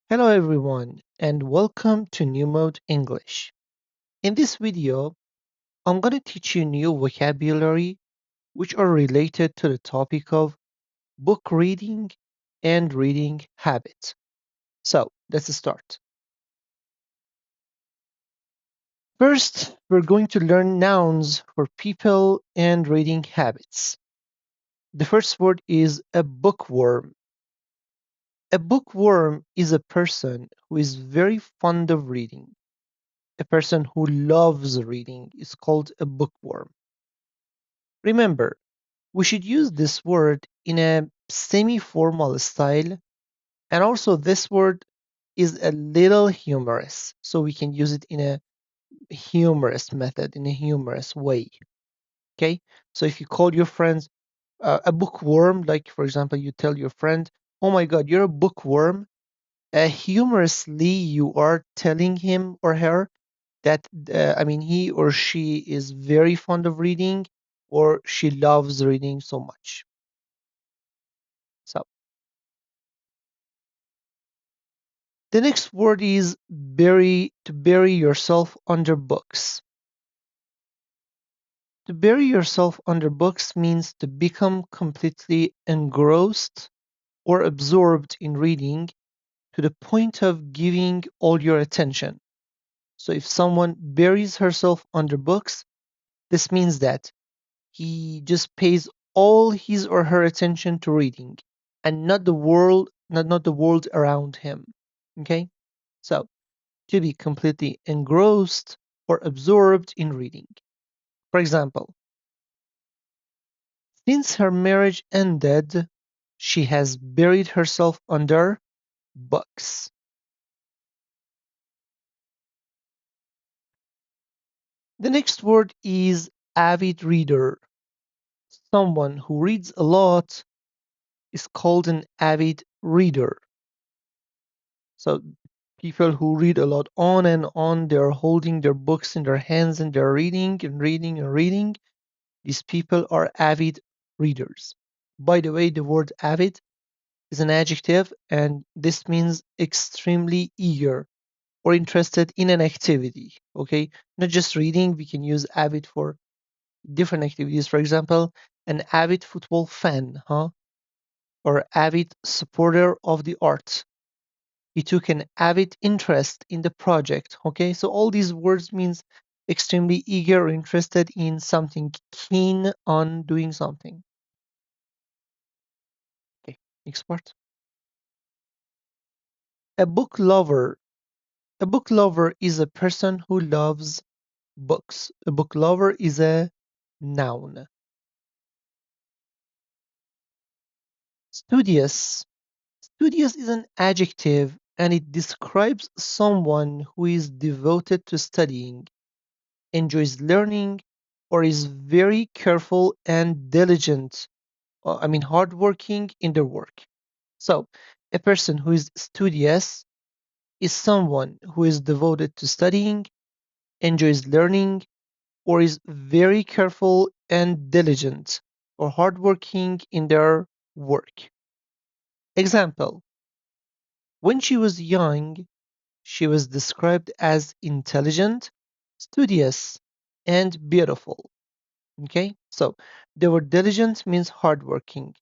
Hello everyone and welcome to New Mode English. In this video, I'm going to teach you new vocabulary which are related to the topic of book reading and reading habits. So, let's start. First, we're going to learn nouns for people and reading habits. The first word is a bookworm. A bookworm is a person who is very fond of reading. A person who loves reading is called a bookworm. Remember, we should use this word in a semi-formal style, and also this word is a little humorous, so we can use it in a humorous method, in a humorous way. Okay? So if you call your friends a bookworm, like for example, you tell your friend, "Oh my God, you're a bookworm," humorously you are telling him or her that he or she is very fond of reading or she loves reading so much. So the next word is bury, to bury yourself under books. To bury yourself under books means to become completely engrossed or absorbed in reading to the point of giving all your attention. So if someone buries herself under books, this means that he just pays all his or her attention to reading and not the world, not the world around him. Okay? So to be completely engrossed or absorbed in reading. For example, since her marriage ended, she has buried herself under books. The next word is avid reader. Someone who reads a lot is called an avid reader. So people who read a lot on and on, they're holding their books in their hands and they're reading and reading and reading. These people are avid readers. By the way, the word avid is an adjective and this means extremely eager or interested in an activity. Okay, not just reading, we can use avid for different activities. For example, an avid football fan, or avid supporter of the arts. He took an avid interest in the project. Okay, so all these words means extremely eager or interested in something, keen on doing something. Okay, next part. A book lover. A book lover is a person who loves books. A book lover is a noun. Studious. Studious is an adjective and it describes someone who is devoted to studying, enjoys learning, or is very careful and diligent, hardworking in their work. So, a person who is studious is someone who is devoted to studying, enjoys learning, or is very careful and diligent or hardworking in their work. Example: when she was young, she was described as intelligent, studious, and beautiful. Okay, so the word diligent means hardworking.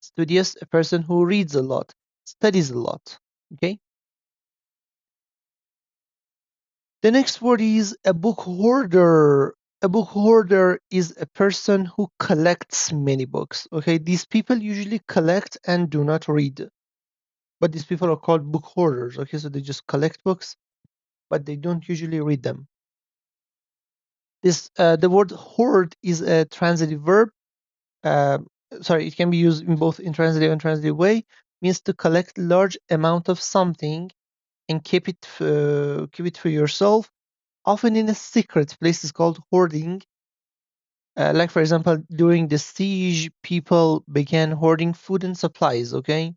Studious, a person who reads a lot, studies a lot. Okay, the next word is a book hoarder. A book hoarder is a person who collects many books. Okay, these people usually collect and do not read, but these people are called book hoarders. Okay, so they just collect books, but they don't usually read them. The word hoard is a transitive verb. Uh, it can be used in both intransitive and transitive way. Means to collect large amount of something and keep it for yourself, often in a secret place. Is called hoarding. Like for example, during the siege, people began hoarding food and supplies. Okay,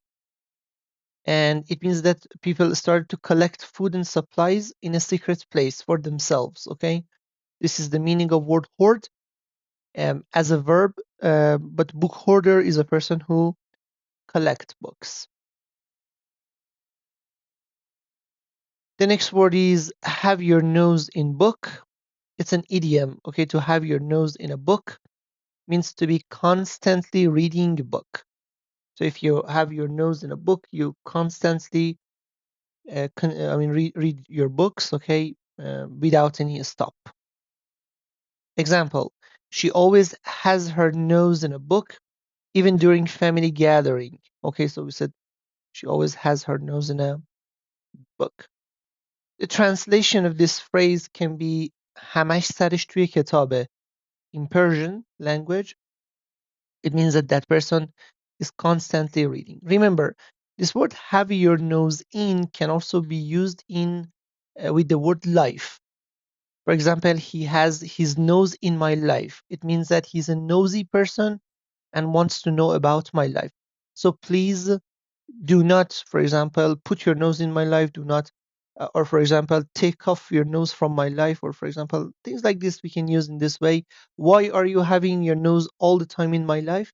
and it means that people started to collect food and supplies in a secret place for themselves. Okay, this is the meaning of word hoard. As a verb, but book hoarder is a person who collect books. The next word is have your nose in book. It's an idiom. Okay, to have your nose in a book means to be constantly reading a book. So if you have your nose in a book, you constantly, read your books, okay, without any stop. Example, she always has her nose in a book, even during family gathering. Okay, so we said she always has her nose in a book. The translation of this phrase can be همش سرش توی کتابه. In Persian language, it means that that person is constantly reading. Remember, this word have your nose in can also be used in with the word life. For example, he has his nose in my life. It means that he's a nosy person and wants to know about my life. So please do not, for example, put your nose in my life. Do not, or for example, take off your nose from my life, or for example, things like this we can use in this way. Why are you having your nose all the time in my life?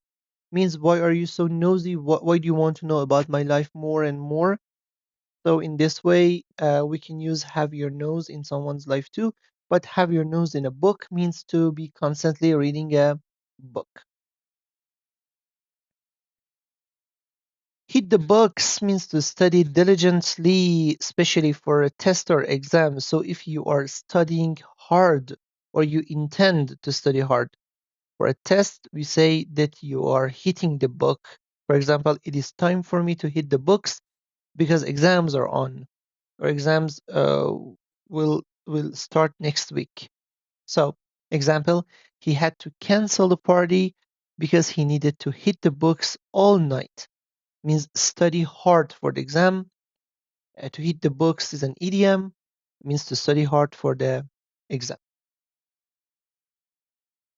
Means why are you so nosy? Why do you want to know about my life more and more? So in this way, we can use have your nose in someone's life too. But have your nose in a book means to be constantly reading a book. Hit the books means to study diligently, especially for a test or exam. So if you are studying hard or you intend to study hard for a test, we say that you are hitting the book. For example, it is time for me to hit the books because exams are on, or exams will start next week. So, example, he had to cancel the party because he needed to hit the books all night. Means study hard for the exam. To hit the books is an idiom. Means to study hard for the exam.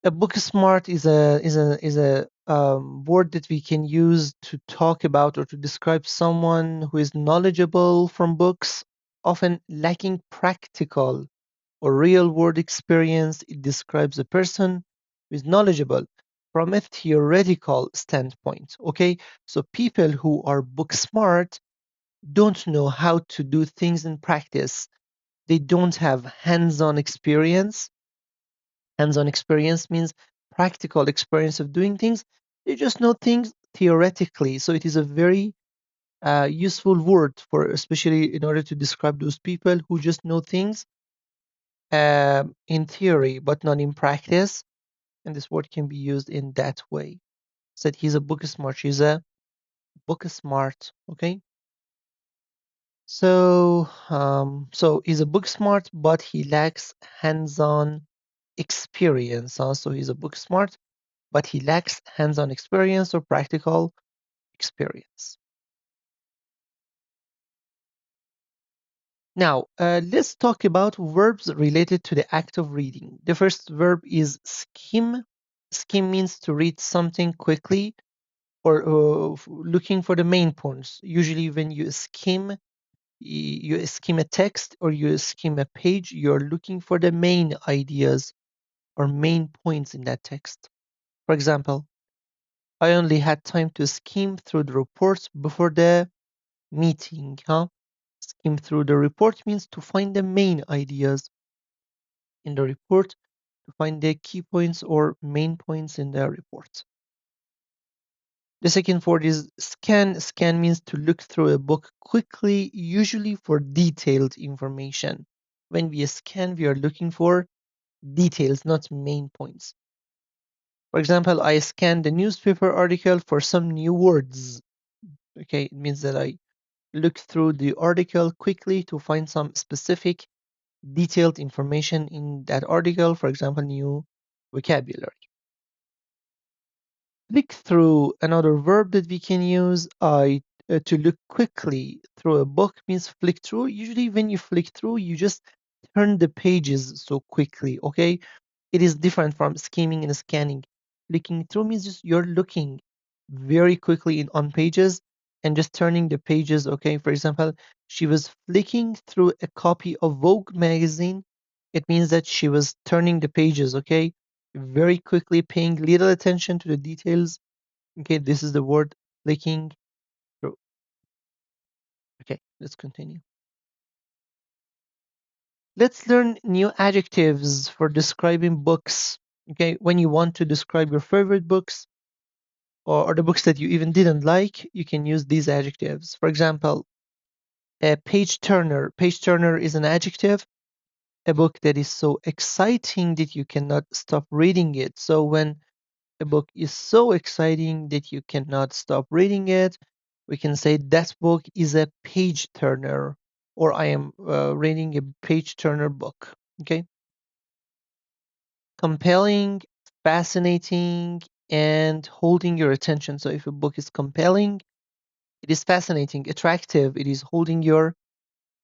A book smart is a word that we can use to talk about or to describe someone who is knowledgeable from books, often lacking practical or real world experience. It describes a person who is knowledgeable from a theoretical standpoint. Okay, so people who are book smart don't know how to do things in practice. They don't have hands-on experience. Hands-on experience means practical experience of doing things. They just know things theoretically. So it is a very useful word for, especially in order to describe those people who just know things in theory but not in practice. And this word can be used in that way. Said he's a book smart. She's a book smart. Okay. So he's a book smart, but he lacks hands-on experience. So he's a book smart, but he lacks hands-on experience or practical experience. Now, let's talk about verbs related to the act of reading. The first verb is skim. Skim means to read something quickly or looking for the main points. Usually, when you skim, you skim a text or you skim a page, you're looking for the main ideas or main points in that text. For example, I only had time to skim through the reports before the meeting. Skim through the report means to find the main ideas in the report, to find the key points or main points in the report. The second word is scan. Scan means to look through a book quickly, usually for detailed information. When we scan, we are looking for details, not main points. For example, I scanned the newspaper article for some new words. Okay, it means that I look through the article quickly to find some specific detailed information in that article, for example, new vocabulary. Click through, another verb that we can use. To look quickly through a book means flick through. Usually when you flick through, you just turn the pages so quickly, okay? It is different from skimming and scanning. Flicking through means just you're looking very quickly on pages and just turning the pages, okay? For example, she was flicking through a copy of Vogue magazine. It means that she was turning the pages, okay? Very quickly, paying little attention to the details. Okay, this is the word flicking through. Okay, let's continue. Let's learn new adjectives for describing books. Okay, when you want to describe your favorite books or the books that you even didn't like, you can use these adjectives. For example, a page turner. Page turner is an adjective, a book that is so exciting that you cannot stop reading it. So when a book is so exciting that you cannot stop reading it, we can say that book is a page turner, or I am reading a page turner book. Okay. Compelling, fascinating, and holding your attention. So if a book is compelling, it is fascinating, attractive, it is holding your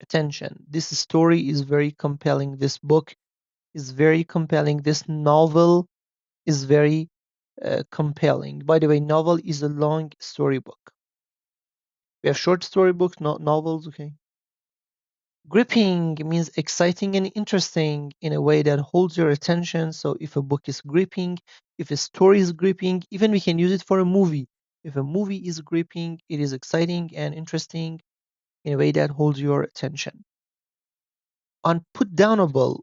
attention. This story is very compelling. This book is very compelling. This novel is very compelling. By the way, novel is a long storybook. We have short storybooks, not novels, okay? Gripping means exciting and interesting in a way that holds your attention. So if a book is gripping, if a story is gripping, even we can use it for a movie. If a movie is gripping, it is exciting and interesting in a way that holds your attention. Unputdownable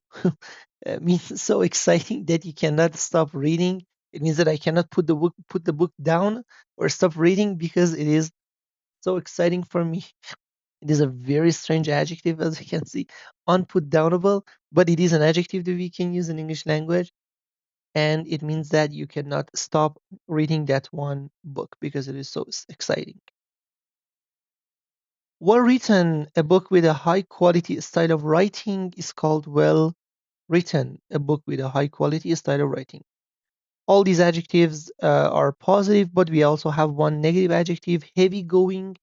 means so exciting that you cannot stop reading. It means that I cannot put the book down or stop reading because it is so exciting for me. It is a very strange adjective, as you can see, unputdownable, but it is an adjective that we can use in English language, and it means that you cannot stop reading that one book because it is so exciting. Well written, a book with a high quality style of writing is called well written, a book with a high quality style of writing. All these adjectives are positive, but we also have one negative adjective, heavy going.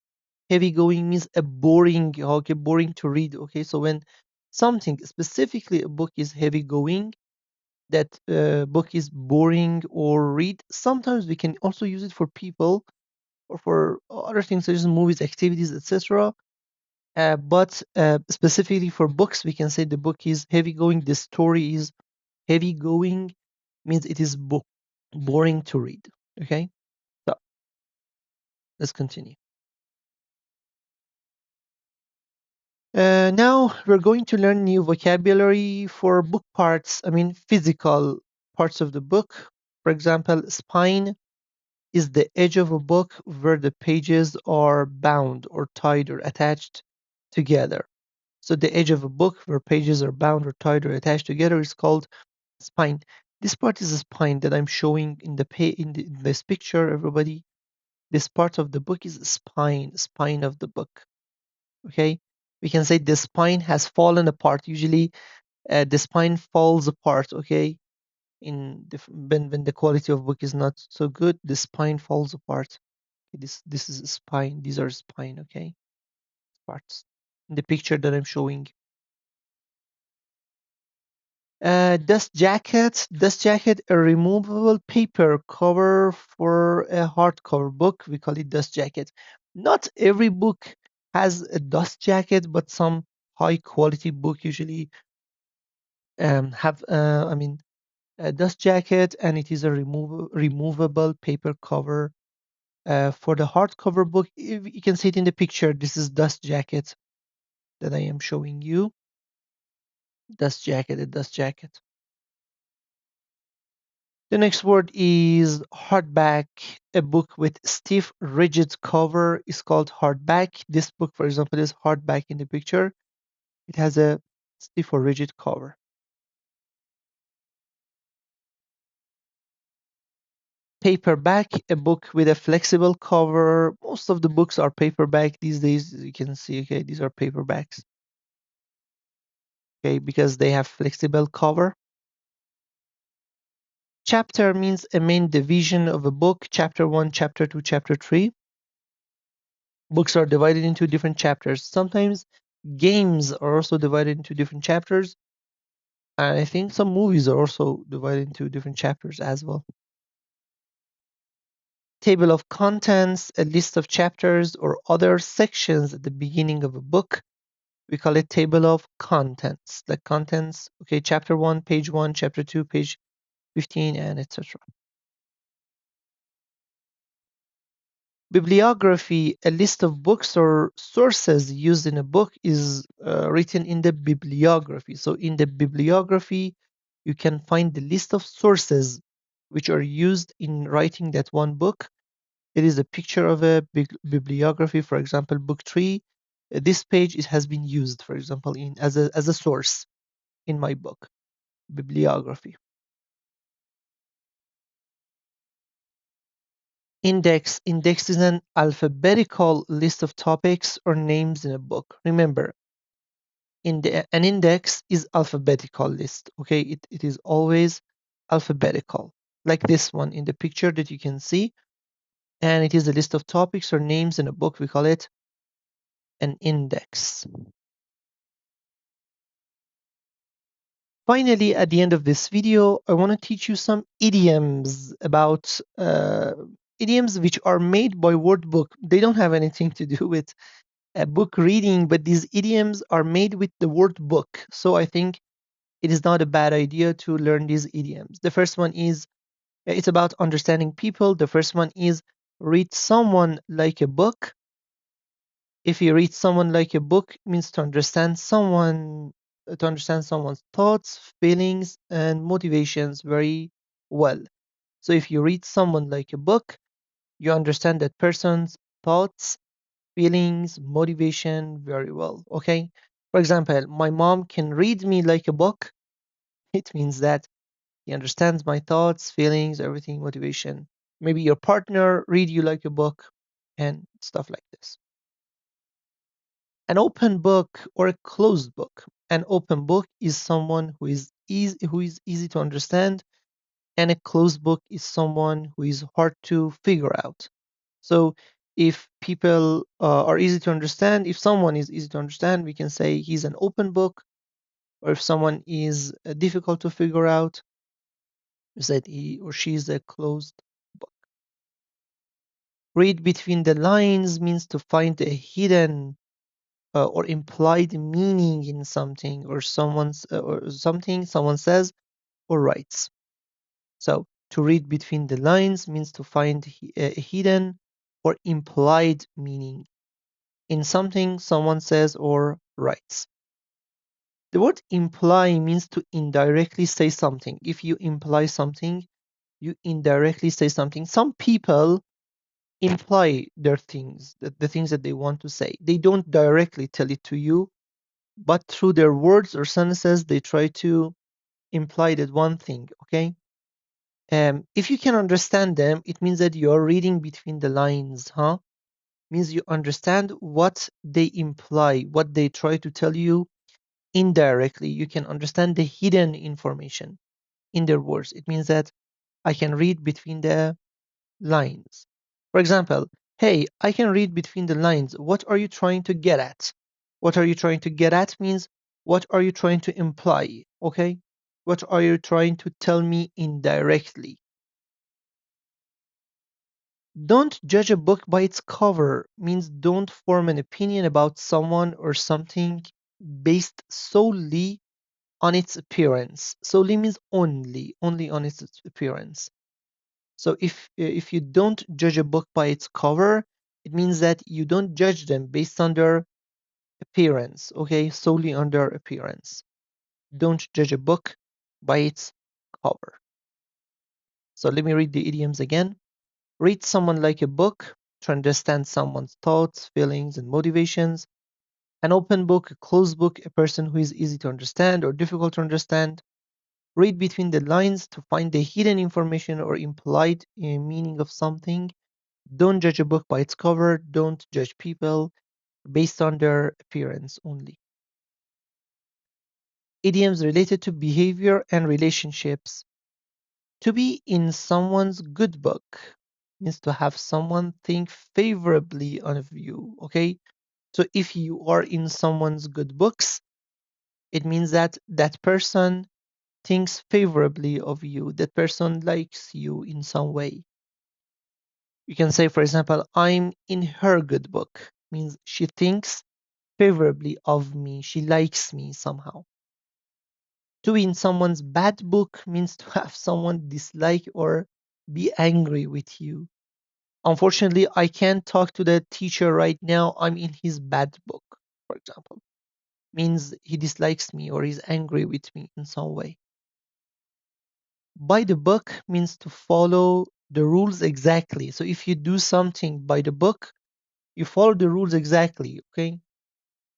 Heavy going means a boring, okay, boring to read. Okay, so when something, specifically a book, is heavy going, that book is boring or read. Sometimes we can also use it for people or for other things such as movies, activities, etc. But specifically for books, we can say the book is heavy going. The story is heavy going, means it is boring to read. Okay, so let's continue. Now we're going to learn new vocabulary for book parts, I mean physical parts of the book. For example, spine is the edge of a book where the pages are bound or tied or attached together. So the edge of a book where pages are bound or tied or attached together is called spine. This part is a spine that I'm showing in in this picture, everybody. This part of the book is spine of the book. Okay, we can say the spine has fallen apart. Usually the spine falls apart, okay, when the quality of book is not so good, the spine falls apart. This is a spine, these are spine, okay, parts in the picture that I'm showing. Dust jacket, a removable paper cover for a hardcover book. We call it dust jacket. Not every book has a dust jacket, but some high quality book usually have, I mean, a dust jacket, and it is a removable paper cover. For the hardcover book, you can see it in the picture. This is dust jacket that I am showing you. Dust jacket, a dust jacket. The next word is hardback. A book with stiff, rigid cover is called hardback. This book, for example, is hardback in the picture. It has a stiff or rigid cover. Paperback, a book with a flexible cover. Most of the books are paperback these days. You can see, okay, these are paperbacks. Okay, because they have flexible cover. Chapter means a main division of a book. Chapter 1, chapter 2, chapter 3. Books are divided into different chapters. Sometimes games are also divided into different chapters. And I think some movies are also divided into different chapters as well. Table of contents, a list of chapters or other sections at the beginning of a book. We call it table of contents. The contents, okay, chapter 1, chapter 2, page 15, and etc. Bibliography, a list of books or sources used in a book, is written in the bibliography. So in the bibliography, you can find the list of sources which are used in writing that one book. It is a picture of a big bibliography, for example, book 3. This page has been used, for example, in as a source in my book, bibliography. Index is an alphabetical list of topics or names in a book. Remember, an index is alphabetical list. Okay, it is always alphabetical, like this one in the picture that you can see, and it is a list of topics or names in a book. We call it an index. Finally, at the end of this video, I want to teach you some idioms about idioms which are made by word book. They don't have anything to do with book reading, but these idioms are made with the word book. So I think it is not a bad idea to learn these idioms. The first one is, it's about understanding people. The first one is read someone like a book. If you read someone like a book, it means to understand someone's thoughts, feelings, and motivations very well. So if you read someone like a book, you understand that person's thoughts, feelings, motivation very well. Okay. For example, my mom can read me like a book. It means that he understands my thoughts, feelings, everything, motivation. Maybe your partner read you like a book and stuff like this. An open book or a closed book. An open book is someone who is easy to understand, and a closed book is someone who is hard to figure out. So if people are easy to understand, if someone is easy to understand, we can say he's an open book. Or if someone is difficult to figure out, we said he or she is a closed book. Read between the lines means to find a hidden or implied meaning in something or something someone says or writes. So to read between the lines means to find a hidden or implied meaning in something someone says or writes. The word imply means to indirectly say something. If you imply something, you indirectly say something. Some people imply their things, the things that they want to say. They don't directly tell it to you, but through their words or sentences, they try to imply that one thing, okay? If you can understand them, it means that you're reading between the lines, huh? Means you understand what they imply, what they try to tell you indirectly. You can understand the hidden information in their words. It means that I can read between the lines. For example, hey, I can read between the lines. What are you trying to get at? What are you trying to get at means what are you trying to imply? Okay? What are you trying to tell me indirectly? Don't judge a book by its cover means don't form an opinion about someone or something based solely on its appearance. Solely means only on its appearance. So if you don't judge a book by its cover, it means that you don't judge them based on their appearance, okay? Solely on their appearance. Don't judge a book by its cover. So let me read the idioms again. Read someone like a book to understand someone's thoughts, feelings, and motivations. An open book, a closed book, a person who is easy to understand or difficult to understand. Read between the lines to find the hidden information or implied meaning of something. Don't judge a book by its cover. Don't judge people based on their appearance only. Idioms related to behavior and relationships. To be in someone's good book means to have someone think favorably of you, okay? So if you are in someone's good books, it means that that person thinks favorably of you. That person likes you in some way. You can say, for example, I'm in her good book, means she thinks favorably of me. She likes me somehow. To be in someone's bad book means to have someone dislike or be angry with you. Unfortunately, I can't talk to the teacher right now. I'm in his bad book, for example. Means he dislikes me or he's angry with me in some way. By the book means to follow the rules exactly. So if you do something by the book, you follow the rules exactly, okay?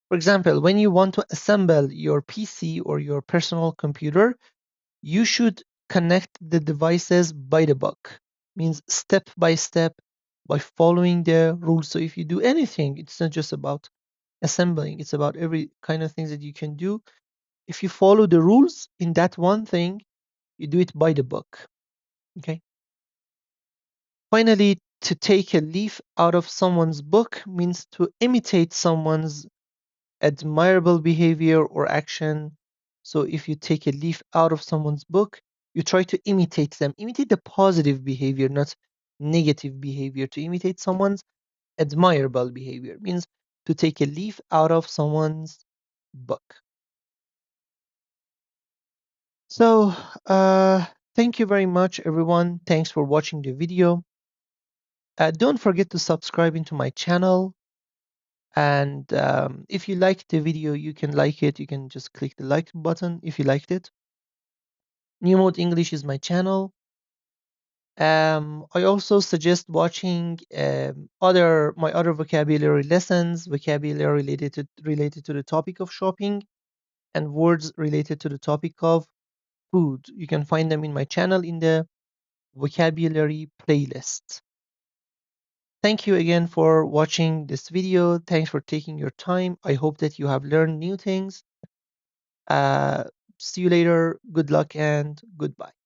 For example, when you want to assemble your PC or your personal computer, you should connect the devices by the book. Means step by step by following the rules. So if you do anything, it's not just about assembling, it's about every kind of things that you can do. If you follow the rules in that one thing, you do it by the book. Okay. Finally, to take a leaf out of someone's book means to imitate someone's admirable behavior or action. So if you take a leaf out of someone's book, you try to imitate them. Imitate the positive behavior, not negative behavior. To imitate someone's admirable behavior means to take a leaf out of someone's book. So, thank you very much, everyone. Thanks for watching the video. Don't forget to subscribe into my channel. And if you liked the video, you can like it. You can just click the like button if you liked it. New Mode English is my channel. I also suggest watching my other vocabulary lessons, vocabulary related to the topic of shopping, and words related to the topic of food. You can find them in my channel in the vocabulary playlist. Thank you again for watching this video. Thanks for taking your time. I hope that you have learned new things. Uh, See you later. Good luck and goodbye.